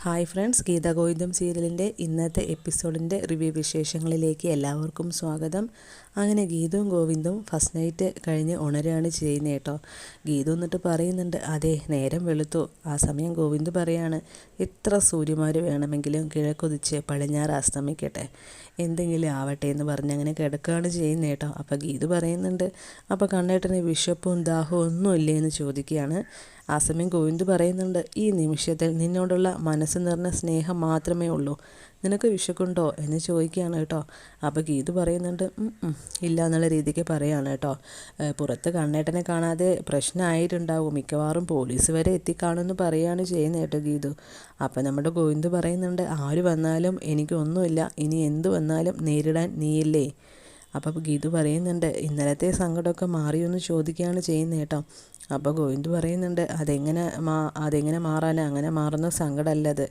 Hi friends, Geetha ഗോവിന്ദം സീരിയലിൻ്റെ ഇന്നത്തെ എപ്പിസോഡിൻ്റെ review വിശേഷങ്ങളിലേക്ക് എല്ലാവർക്കും സ്വാഗതം. അങ്ങനെ ഗീതവും ഗോവിന്ദും ഫസ്റ്റ് നൈറ്റ് കഴിഞ്ഞ് ഉണരുകയാണ് ചെയ്യുന്നത് കേട്ടോ. ഗീതു എന്നിട്ട് പറയുന്നുണ്ട്, അതെ നേരം വെളുത്തു. ആ സമയം ഗോവിന്ദ് പറയാണ്, എത്ര സൂര്യമാർ വേണമെങ്കിലും കിഴക്കൊതിച്ച് പടിഞ്ഞാറ് അസ്തമിക്കട്ടെ, എന്തെങ്കിലും ആവട്ടെ എന്ന് പറഞ്ഞ് അങ്ങനെ കിടക്കുകയാണ് ചെയ്യുന്നത് കേട്ടോ. അപ്പോൾ ഗീതു പറയുന്നുണ്ട്, അപ്പോൾ കണ്ണേട്ടന് വിശപ്പും ദാഹവും ഒന്നുമില്ലേ എന്ന് ചോദിക്കുകയാണ്. ആ സമയം ഗോവിന്ദ് പറയുന്നുണ്ട്, ഈ നിമിഷത്തിൽ നിന്നോടുള്ള മനസ്സ് നിറഞ്ഞ സ്നേഹം മാത്രമേ ഉള്ളൂ, നിനക്ക് വിശക്കുണ്ടോ എന്ന് ചോദിക്കുകയാണ് കേട്ടോ. അപ്പോൾ ഗീതു പറയുന്നുണ്ട്, ഇല്ല എന്നുള്ള രീതിക്ക് പറയുകയാണ് കേട്ടോ. പുറത്ത് കണ്ണേട്ടനെ കാണാതെ പ്രശ്നമായിട്ടുണ്ടാവും, മിക്കവാറും പോലീസ് വരെ എത്തിക്കാണെന്ന് പറയുകയാണ് ചെയ്യുന്നത് കേട്ടോ ഗീതു. അപ്പോൾ നമ്മുടെ ഗോവിന്ദ് പറയുന്നുണ്ട്, ആര് വന്നാലും എനിക്കൊന്നുമില്ല, ഇനി എന്ത് വന്നാലും നേരിടാൻ നീയില്ലേ. അപ്പോൾ ഗീതു പറയുന്നുണ്ട്, ഇന്നലത്തെ സങ്കടമൊക്കെ മാറിയൊന്ന് ചോദിക്കുകയാണ് ചെയ്യുന്നത് കേട്ടോ. അപ്പോൾ ഗോവിന്ദ് പറയുന്നുണ്ട്, അതെങ്ങനെ മാറാനാ, അങ്ങനെ മാറുന്ന സങ്കടമല്ലത്.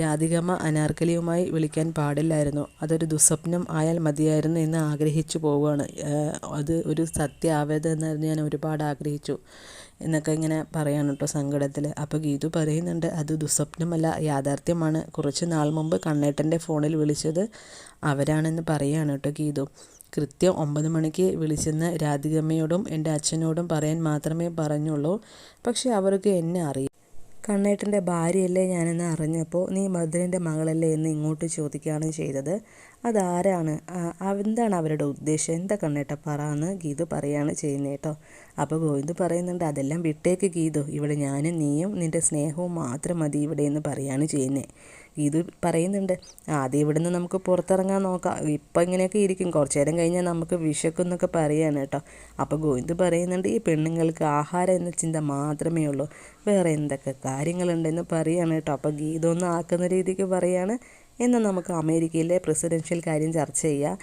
രാധികമ്മ അനാർക്കലിയുമായി വിളിക്കാൻ പാടില്ലായിരുന്നു, അതൊരു ദുസ്വപ്നം ആയാൽ മതിയായിരുന്നു എന്ന് ആഗ്രഹിച്ചു പോവുകയാണ്. അത് ഒരു സത്യമാവരുതെന്ന് ഞാൻ ഒരുപാട് ആഗ്രഹിച്ചു എന്നൊക്കെ ഇങ്ങനെ പറയാണ് കേട്ടോ സങ്കടത്തിൽ. അപ്പോൾ ഗീതു പറയുന്നുണ്ട്, അത് ദുസ്വപ്നമല്ല, യാഥാർത്ഥ്യമാണ്. കുറച്ച് നാൾ മുമ്പ് കണ്ണേട്ടൻ്റെ ഫോണിൽ വിളിച്ചത് അവരാണെന്ന് പറയുകയാണ് കേട്ടോ ഗീതു. കൃത്യം 9 മണിക്ക് വിളിച്ചെന്ന് രാധികമ്മയോടും എൻ്റെ അച്ഛനോടും പറയാൻ മാത്രമേ പറഞ്ഞുള്ളൂ. പക്ഷേ അവർക്ക് എന്നെ അറിയും. കണ്ണേട്ടൻ്റെ ഭാര്യയല്ലേ ഞാനെന്ന് അറിഞ്ഞപ്പോൾ നീ മധുരൻ്റെ മകളല്ലേ എന്ന് ഇങ്ങോട്ട് ചോദിക്കുകയാണ് ചെയ്തത്. അതാരാണ്, എന്താണ് അവരുടെ ഉദ്ദേശം, എന്താ കണ്ണേട്ട പറ എന്ന് ഗീതു പറയുകയാണ് ചെയ്യുന്നത് കേട്ടോ. അപ്പോൾ ഗോവിന്ദ് പറയുന്നുണ്ട്, അതെല്ലാം വിട്ടേക്ക് ഗീതു, ഇവിടെ ഞാനും നീയും നിൻ്റെ സ്നേഹവും മാത്രം മതി ഇവിടെ എന്ന് പറയുകയാണ് ചെയ്യുന്നത്. ഗീതു പറയുന്നുണ്ട്, ആദ്യം ഇവിടെ നിന്ന് നമുക്ക് പുറത്തിറങ്ങാൻ നോക്കാം, ഇപ്പം ഇങ്ങനെയൊക്കെ ഇരിക്കും, കുറച്ച് നേരം കഴിഞ്ഞാൽ നമുക്ക് വിശക്കുന്നൊക്കെ പറയുകയാണ് കേട്ടോ. അപ്പോൾ ഗോവിന്ദ് പറയുന്നുണ്ട്, ഈ പെണ്ണുങ്ങൾക്ക് ആഹാരം എന്ന ചിന്ത മാത്രമേ ഉള്ളൂ, വേറെ എന്തൊക്കെ കാര്യങ്ങളുണ്ടെന്ന് പറയുകയാണ് കേട്ടോ. അപ്പോൾ ഗീത ഒന്ന് ആക്കുന്ന രീതിക്ക് പറയുകയാണ്, എന്നാൽ നമുക്ക് അമേരിക്കയിലെ പ്രസിഡൻഷ്യൽ കാര്യം ചർച്ച ചെയ്യാം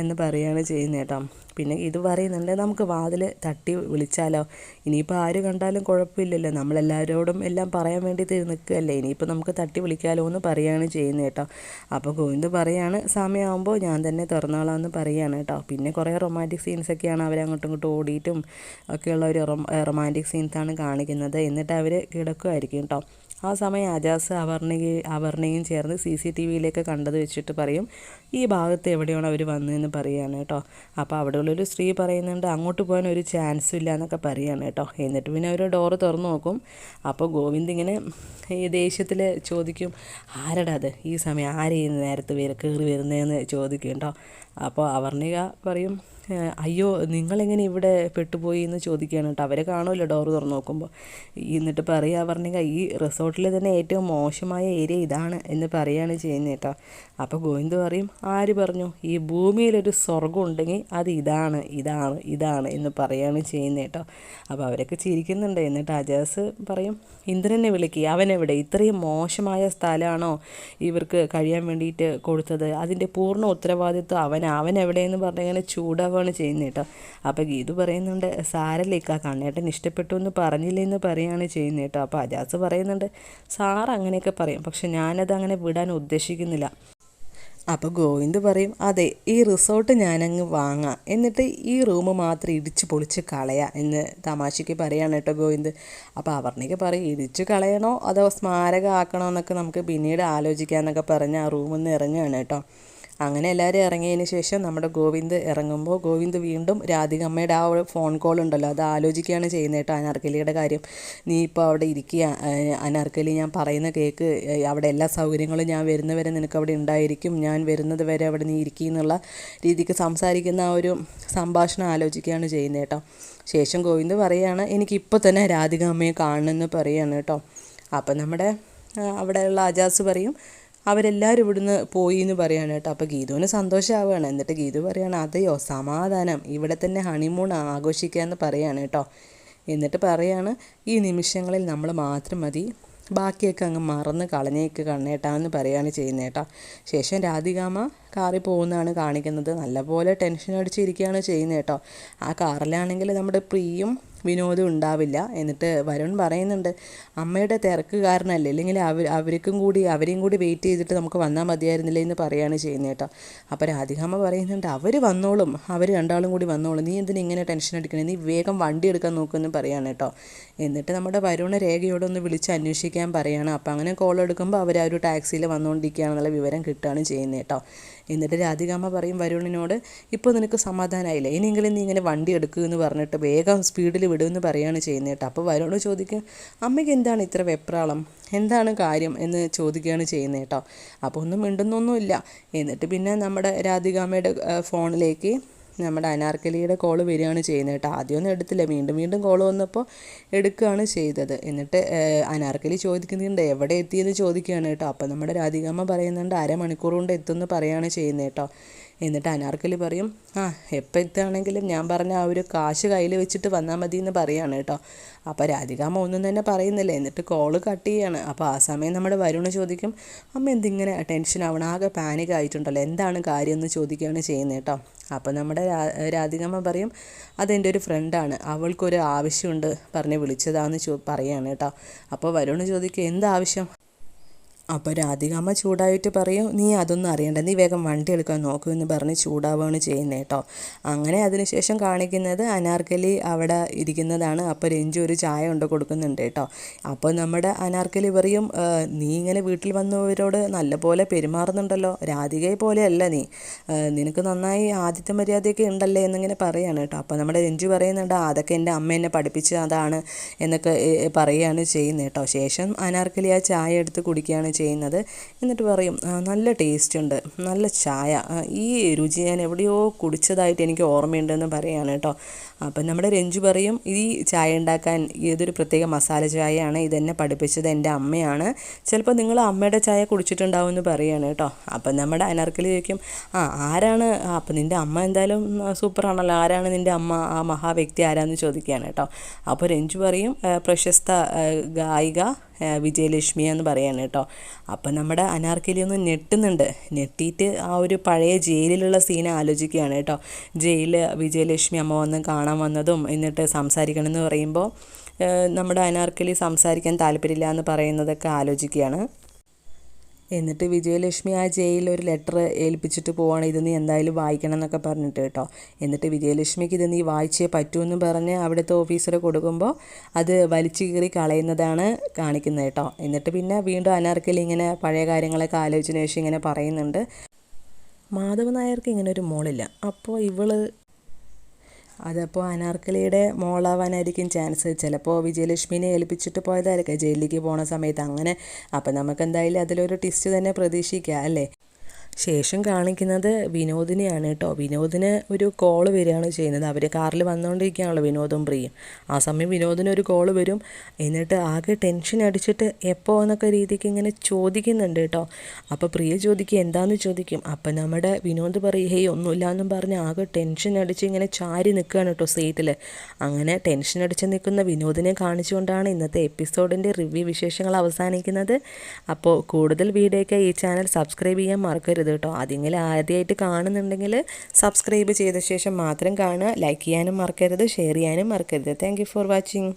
എന്ന് പറയുകയാണ് ചെയ്യുന്നത് കേട്ടോ. പിന്നെ ഇത് പറയുന്നുണ്ട്, നമുക്ക് വാതിൽ തട്ടി വിളിച്ചാലോ, ഇനിയിപ്പോൾ ആര് കണ്ടാലും കുഴപ്പമില്ലല്ലോ, നമ്മളെല്ലാവരോടും എല്ലാം പറയാൻ വേണ്ടി നിൽക്കുകയല്ലേ, ഇനിയിപ്പോൾ നമുക്ക് തട്ടി വിളിക്കാമല്ലോ എന്ന് പറയുകയാണ് ചെയ്യുന്നത് കേട്ടോ. അപ്പോൾ ഗോവിന്ദ് പറയാണ്, സമയമാകുമ്പോൾ ഞാൻ തന്നെ തുറന്നോളാം എന്ന് പറയുകയാണ് കേട്ടോ. പിന്നെ കുറേ റൊമാൻറ്റിക് സീൻസൊക്കെയാണ് അവരങ്ങോട്ടും ഇങ്ങോട്ടും ഓടിയിട്ടും ഒക്കെയുള്ള ഒരു റൊമാൻറ്റിക് സീൻസാണ് കാണിക്കുന്നത്. എന്നിട്ട് അവർ കിടക്കുമായിരിക്കും കേട്ടോ. ആ സമയം അജാസ് അവർണയും ചേർന്ന് CCTVയിലേക്ക് കണ്ടത് വെച്ചിട്ട് പറയും, ഈ ഭാഗത്ത് എവിടെയാണ് അവർ വന്നതെന്ന് പറയുകയാണ് കേട്ടോ. അപ്പോൾ അവിടെയുള്ളൊരു സ്ത്രീ പറയുന്നുണ്ട്, അങ്ങോട്ട് പോകാൻ ഒരു ചാൻസും ഇല്ല എന്നൊക്കെ പറയുകയാണ് കേട്ടോ. എന്നിട്ട് പിന്നെ അവർ ഡോറ് തുറന്നു നോക്കും. അപ്പോൾ ഗോവിന്ദ് ഇങ്ങനെ ഈ ദേഷ്യത്തിൽ ചോദിക്കും, ആരടാ അത് ഈ സമയം, ആര് ഈ നേരത്ത് കയറി വരുന്നതെന്ന് ചോദിക്കും കേട്ടോ. അപ്പോൾ അവർണിക പറയും, അയ്യോ നിങ്ങളെങ്ങനെ ഇവിടെ പെട്ടുപോയി എന്ന് ചോദിക്കുകയാണ് കേട്ടോ. അവരെ കാണുമല്ലോ ഡോറ് തുറന്ന് നോക്കുമ്പോൾ. എന്നിട്ട് പറയുക പറഞ്ഞെങ്കിൽ, ഈ റിസോർട്ടിൽ തന്നെ ഏറ്റവും മോശമായ ഏരിയ ഇതാണ് എന്ന് പറയുകയാണ് ചെയ്യുന്നത് കേട്ടോ. അപ്പോൾ ഗോവിന്ദ് പറയും, ആര് പറഞ്ഞു, ഈ ഭൂമിയിലൊരു സ്വർഗം ഉണ്ടെങ്കിൽ അത് ഇതാണ് ഇതാണ് ഇതാണ് എന്ന് പറയുകയാണ് ചെയ്യുന്നത് കേട്ടോ. അപ്പോൾ അവരൊക്കെ ചിരിക്കുന്നുണ്ട്. എന്നിട്ട് അജാസ് പറയും, ഇന്ദ്രനെ വിളിക്കുക, അവനെവിടെ, ഇത്രയും മോശമായ സ്ഥലമാണോ ഇവർക്ക് കഴിയാൻ വേണ്ടിയിട്ട് കൊടുത്തത്, അതിൻ്റെ പൂർണ്ണ ഉത്തരവാദിത്വം അവനെവിടെയെന്ന് പറഞ്ഞിങ്ങനെ ചൂടാവുകയാണ് ചെയ്യുന്നത് കേട്ടോ. അപ്പോൾ ഗീതു പറയുന്നുണ്ട്, സാരല്ലേക്കാ, കണ്ണേട്ടൻ ഇഷ്ടപ്പെട്ടു എന്ന് പറഞ്ഞില്ലെന്ന് പറയുകയാണ് ചെയ്യുന്നത് കേട്ടോ. അപ്പോൾ അജാസ് പറയുന്നുണ്ട്, സാർ അങ്ങനെയൊക്കെ പറയും, പക്ഷെ ഞാനത് അങ്ങനെ വിടാൻ ഉദ്ദേശിക്കുന്നില്ല. അപ്പോൾ ഗോവിന്ദ് പറയും, അതെ ഈ റിസോർട്ട് ഞാനങ്ങ് വാങ്ങാം, എന്നിട്ട് ഈ റൂം മാത്രം ഇടിച്ച് പൊളിച്ച് കളയാം എന്ന് തമാശയ്ക്ക് പറയുകയാണ് കേട്ടോ ഗോവിന്ദ്. അപ്പോൾ അവർണിക്ക് പറയും, ഇടിച്ച് കളയണോ അതോ സ്മാരകം ആക്കണോ എന്നൊക്കെ നമുക്ക് പിന്നീട് ആലോചിക്കാമെന്നൊക്കെ പറഞ്ഞ് ആ റൂമിൽ നിന്ന് ഇറങ്ങുകയാണ് കേട്ടോ. അങ്ങനെ എല്ലാവരും ഇറങ്ങിയതിന് ശേഷം നമ്മുടെ ഗോവിന്ദ് ഇറങ്ങുമ്പോൾ ഗോവിന്ദ് വീണ്ടും രാധികമ്മയുടെ ആ ഒരു ഫോൺ കോൾ ഉണ്ടല്ലോ അത് ആലോചിക്കുകയാണ് ചെയ്യുന്നത് കേട്ടോ. അനാർക്കലിയുടെ കാര്യം, നീ ഇപ്പോൾ അവിടെ ഇരിക്കുക അനാർക്കലി, ഞാൻ പറയുന്ന കേക്ക്, അവിടെ എല്ലാ സൗകര്യങ്ങളും ഞാൻ വരുന്നവരെ നിനക്ക് അവിടെ ഉണ്ടായിരിക്കും, ഞാൻ വരുന്നത് വരെ അവിടെ നീ ഇരിക്കുക എന്നുള്ള രീതിക്ക് സംസാരിക്കുന്ന ആ ഒരു സംഭാഷണം ആലോചിക്കുകയാണ് ചെയ്യുന്നത് കേട്ടോ. ശേഷം ഗോവിന്ദ് പറയുകയാണ്, എനിക്കിപ്പോൾ തന്നെ രാധികമ്മയെ കാണണമെന്ന് പറയുകയാണ് കേട്ടോ. അപ്പം നമ്മുടെ അവിടെയുള്ള അജാസ് പറയും, അവരെല്ലാവരും ഇവിടുന്ന് പോയി എന്ന് പറയാണ് കേട്ടോ. അപ്പോൾ ഗീതുവിന് സന്തോഷമാവുകയാണ്. എന്നിട്ട് ഗീതു പറയാണ്, അതെയോ സമാധാനം, ഇവിടെ തന്നെ ഹണിമൂൺ ആഘോഷിക്കുക എന്ന് പറയാണ് കേട്ടോ. എന്നിട്ട് പറയാണ്, ഈ നിമിഷങ്ങളിൽ നമ്മൾ മാത്രം മതി, ബാക്കിയൊക്കെ അങ്ങ് മറന്ന് കളഞ്ഞേക്ക് കണ്ണേട്ടാന്ന് പറയുകയാണ് ചെയ്യുന്നത് കേട്ടോ. ശേഷം രാധികാമ്മ കാറിൽ പോകുന്നതാണ് കാണിക്കുന്നത്. നല്ലപോലെ ടെൻഷൻ അടിച്ചിരിക്കുകയാണ് ചെയ്യുന്നത് കേട്ടോ. ആ കാറിലാണെങ്കിൽ നമ്മുടെ പ്രിയും വിനോദം ഉണ്ടാവില്ല. എന്നിട്ട് വരുൺ പറയുന്നുണ്ട്, അമ്മയുടെ തിരക്ക് കാരണമല്ലേ, അല്ലെങ്കിൽ അവരെയും കൂടി വെയിറ്റ് ചെയ്തിട്ട് നമുക്ക് വന്നാൽ മതിയായിരുന്നില്ലേ എന്ന് പറയുകയാണ് ചെയ്യുന്നത് കേട്ടോ. അപ്പോൾ രാധികാമ്മ പറയുന്നുണ്ട്, അവർ വന്നോളും, അവർ രണ്ടാളും കൂടി വന്നോളും, നീ എന്തിനാ ഇങ്ങനെ ടെൻഷൻ അടിക്കണേ, നീ വേഗം വണ്ടി എടുക്കാൻ നോക്കുമെന്ന് പറയാണ് കേട്ടോ. എന്നിട്ട് നമ്മുടെ വരുണ രേഖയോടൊന്ന് വിളിച്ച് അന്വേഷിക്കാൻ പറയാണ്. അപ്പോൾ അങ്ങനെ കോൾ എടുക്കുമ്പോൾ അവർ ആ ഒരു ടാക്സിയിൽ വന്നുകൊണ്ടിരിക്കുകയാണെന്നുള്ള വിവരം കിട്ടുകയാണ് ചെയ്യുന്നത് കേട്ടോ. എന്നിട്ട് രാധികാമ്മ പറയും വരുണിനോട്, ഇപ്പോൾ നിനക്ക് സമാധാനമായില്ലേ, ഇനിയെങ്കിലും നീ ഇങ്ങനെ വണ്ടി എടുക്കുക എന്ന് പറഞ്ഞിട്ട് വേഗം സ്പീഡിൽ വിടുമെന്ന് പറയുകയാണ് ചെയ്യുന്നത് കേട്ടോ. അപ്പോൾ വരുൺ ചോദിക്കും, അമ്മയ്ക്ക് എന്താണ് ഇത്ര വെപ്രാളം, എന്താണ് കാര്യം എന്ന് ചോദിക്കുകയാണ് ചെയ്യുന്നത് കേട്ടോ. അപ്പോൾ ഒന്നും മിണ്ടുന്നൊന്നുമില്ല. എന്നിട്ട് പിന്നെ നമ്മുടെ രാധികാമ്മയുടെ ഫോണിലേക്ക് നമ്മുടെ അനാർക്കലിയുടെ കോള് വരികയാണ് ചെയ്യുന്നത് കേട്ടോ. ആദ്യമൊന്നും എടുത്തില്ല, വീണ്ടും വീണ്ടും കോള് വന്നപ്പോൾ എടുക്കുകയാണ് ചെയ്തത്. എന്നിട്ട് അനാർക്കലി ചോദിക്കുന്നുണ്ട് എവിടെ എത്തിയെന്ന് ചോദിക്കുകയാണ് കേട്ടോ. അപ്പോൾ നമ്മുടെ രാധികാമ്മ പറയുന്നുണ്ട് അരമണിക്കൂർ കൊണ്ട് എത്തുമെന്ന് പറയുകയാണ് ചെയ്യുന്നത് കേട്ടോ. എന്നിട്ട് അനാർക്കലി പറയും, എപ്പോൾ എത്തുകയാണെങ്കിലും ഞാൻ പറഞ്ഞ ആ ഒരു കാശ് കയ്യിൽ വെച്ചിട്ട് വന്നാൽ മതി എന്ന് പറയുകയാണ് കേട്ടോ. അപ്പോൾ രാധികാമ്മ ഒന്നും തന്നെ പറയുന്നില്ല. എന്നിട്ട് കോള് കട്ട് ചെയ്യാണ്. അപ്പോൾ ആ സമയം നമ്മുടെ വരുണ് ചോദിക്കും, അമ്മ എന്തിങ്ങനെ ടെൻഷൻ ആവണം, ആകെ പാനിക് ആയിട്ടുണ്ടല്ലോ, എന്താണ് കാര്യം എന്ന് ചോദിക്കുകയാണ് ചെയ്യുന്നത് കേട്ടോ. അപ്പോൾ നമ്മുടെ രാധികാമ്മ പറയും, അതെൻ്റെ ഒരു ഫ്രണ്ടാണ്, അവൾക്കൊരു ആവശ്യമുണ്ട് പറഞ്ഞ് വിളിച്ചതാണെന്ന് പറയുകയാണ് കേട്ടോ. അപ്പോൾ വരുണ് ചോദിക്കും, എന്താവശ്യം? അപ്പോൾ രാധികാമ്മ ചൂടായിട്ട് പറയും, നീ അതൊന്നും അറിയണ്ട, നീ വേഗം വണ്ടി എടുക്കാൻ നോക്കുമെന്ന് പറഞ്ഞ് ചൂടാവുകയാണ് ചെയ്യുന്നത് കേട്ടോ. അങ്ങനെ അതിനുശേഷം കാണിക്കുന്നത് അനാർക്കലി അവിടെ ഇരിക്കുന്നതാണ്. അപ്പോൾ രഞ്ജു ഒരു ചായ കൊണ്ട് കൊടുക്കുന്നുണ്ട് കേട്ടോ. അപ്പോൾ നമ്മുടെ അനാർക്കലി പറയും, നീ ഇങ്ങനെ വീട്ടിൽ വന്നവരോട് നല്ലപോലെ പെരുമാറുന്നുണ്ടല്ലോ, രാധികയെ പോലെയല്ല നീ, നിനക്ക് നന്നായി ആതിഥ്യ മര്യാദയൊക്കെ ഉണ്ടല്ലേ എന്നിങ്ങനെ പറയാണ് കേട്ടോ. അപ്പോൾ നമ്മുടെ രഞ്ജു പറയുന്നുണ്ട്, അതൊക്കെ എൻ്റെ അമ്മ എന്നെ പഠിപ്പിച്ച് അതാണ് എന്നൊക്കെ പറയുകയാണ് ചെയ്യുന്നത് കേട്ടോ. ശേഷം അനാർക്കലി ആ ചായ എടുത്ത് കുടിക്കുകയാണ് ചെയ്യുന്നത്. എന്നിട്ട് പറയും, നല്ല ടേസ്റ്റ് ഉണ്ട്, നല്ല ചായ, ഈ രുചി ഞാൻ എവിടെയോ കുടിച്ചതായിട്ട് എനിക്ക് ഓർമ്മയുണ്ടെന്ന് പറയാണ് കേട്ടോ. അപ്പം നമ്മുടെ രഞ്ജു പറയും, ഈ ചായ ഉണ്ടാക്കാൻ ഇതൊരു പ്രത്യേക മസാല ചായയാണ്, ഇതെന്നെ പഠിപ്പിച്ചത് എൻ്റെ അമ്മയാണ്, ചിലപ്പോൾ നിങ്ങൾ അമ്മയുടെ ചായ കുടിച്ചിട്ടുണ്ടാവും എന്ന് പറയുകയാണ് കേട്ടോ. അപ്പം നമ്മുടെ അനാർക്കലി ചോദിക്കും, ആരാണ്, അപ്പം നിൻ്റെ അമ്മ എന്തായാലും സൂപ്പറാണല്ലോ, ആരാണ് നിൻ്റെ അമ്മ, ആ മഹാവ്യക്തി ആരാന്ന് ചോദിക്കുകയാണ് കേട്ടോ. അപ്പോൾ രഞ്ജു പറയും, പ്രശസ്ത ഗായിക വിജയലക്ഷ്മി എന്ന് പറയാണ് കേട്ടോ. അപ്പം നമ്മുടെ അനാർക്കലി ഒന്ന് ഞെട്ടിയിട്ട് ആ ഒരു പഴയ ജയിലിലുള്ള സീൻ ആലോചിക്കുകയാണ് കേട്ടോ. ജയിലിൽ വിജയലക്ഷ്മി അമ്മ വന്ന് കാണാൻ വന്നതും എന്നിട്ട് സംസാരിക്കണം എന്ന് പറയുമ്പോൾ നമ്മുടെ അനാർക്കലി സംസാരിക്കാൻ താല്പര്യമില്ല എന്ന് പറയുന്നതൊക്കെ ആലോചിക്കുകയാണ്. എന്നിട്ട് വിജയലക്ഷ്മി ആ ജയിലിൽ ഒരു ലെറ്റർ ഏൽപ്പിച്ചിട്ട് പോവാണ്, ഇത് നീ എന്തായാലും വായിക്കണം എന്നൊക്കെ പറഞ്ഞിട്ട് കേട്ടോ. എന്നിട്ട് വിജയലക്ഷ്മിക്ക് ഇത് നീ വായിച്ചേ പറ്റുമെന്ന് പറഞ്ഞ് അവിടുത്തെ ഓഫീസറെ കൊടുക്കുമ്പോൾ അത് വലിച്ചു കീറി കളയുന്നതാണ് കാണിക്കുന്നത് കേട്ടോ. എന്നിട്ട് പിന്നെ വീണ്ടും അനാർക്കലി ഇങ്ങനെ പഴയ കാര്യങ്ങളൊക്കെ ആലോചിച്ചതിന് ശേഷം ഇങ്ങനെ പറയുന്നുണ്ട്, മാധവൻ നായർക്ക് ഇങ്ങനെ ഒരു മോളില്ല, അപ്പോൾ അതപ്പോൾ അനാർക്കലിയുടെ മോളാവാനായിരിക്കും ചാൻസ്, ചിലപ്പോൾ വിജയലക്ഷ്മിനെ ഏൽപ്പിച്ചിട്ട് പോയതായിരിക്കും ജയിലിലേക്ക് പോണ സമയത്ത് അങ്ങനെ. അപ്പം നമുക്ക് എന്തായാലും അതിലൊരു ട്വിസ്റ്റ് തന്നെ പ്രതീക്ഷിക്കാം അല്ലേ. ശേഷം കാണിക്കുന്നത് വിനോദിനെയാണ് കേട്ടോ. വിനോദിന് ഒരു കോള് വരികയാണ് ചെയ്യുന്നത്. അവർ കാറിൽ വന്നുകൊണ്ടിരിക്കുകയാണല്ലോ വിനോദും പ്രിയും. ആ സമയം വിനോദിന് ഒരു കോള് വരും. എന്നിട്ട് ആകെ ടെൻഷൻ അടിച്ചിട്ട് എപ്പോൾ എന്നൊക്കെ രീതിക്ക് ഇങ്ങനെ ചോദിക്കുന്നുണ്ട് കേട്ടോ. അപ്പോൾ പ്രിയ ചോദിക്കും, എന്താണെന്ന് ചോദിക്കും. അപ്പം നമ്മുടെ വിനോദ് പറയും, ഹേയ് ഒന്നുമില്ല എന്നും പറഞ്ഞ് ആകെ ടെൻഷൻ അടിച്ച് ഇങ്ങനെ ചാരി നിൽക്കുകയാണ് കേട്ടോ സീറ്റിൽ. അങ്ങനെ ടെൻഷൻ അടിച്ച് നിൽക്കുന്ന വിനോദിനെ കാണിച്ചുകൊണ്ടാണ് ഇന്നത്തെ എപ്പിസോഡിൻ്റെ റിവ്യൂ വിശേഷങ്ങൾ അവസാനിക്കുന്നത്. അപ്പോൾ കൂടുതൽ വീഡിയോയ്ക്ക് ഈ ചാനൽ സബ്സ്ക്രൈബ് ചെയ്യാൻ മറക്കരുത് കേട്ടോ. അതിങ്ങനെ ആദ്യമായിട്ട് കാണുന്നുണ്ടെങ്കിൽ സബ്സ്ക്രൈബ് ചെയ്ത ശേഷം മാത്രം കാണുക. ലൈക്ക് ചെയ്യാനും മറക്കരുത്, ഷെയർ ചെയ്യാനും മറക്കരുത്. Thank you for watching.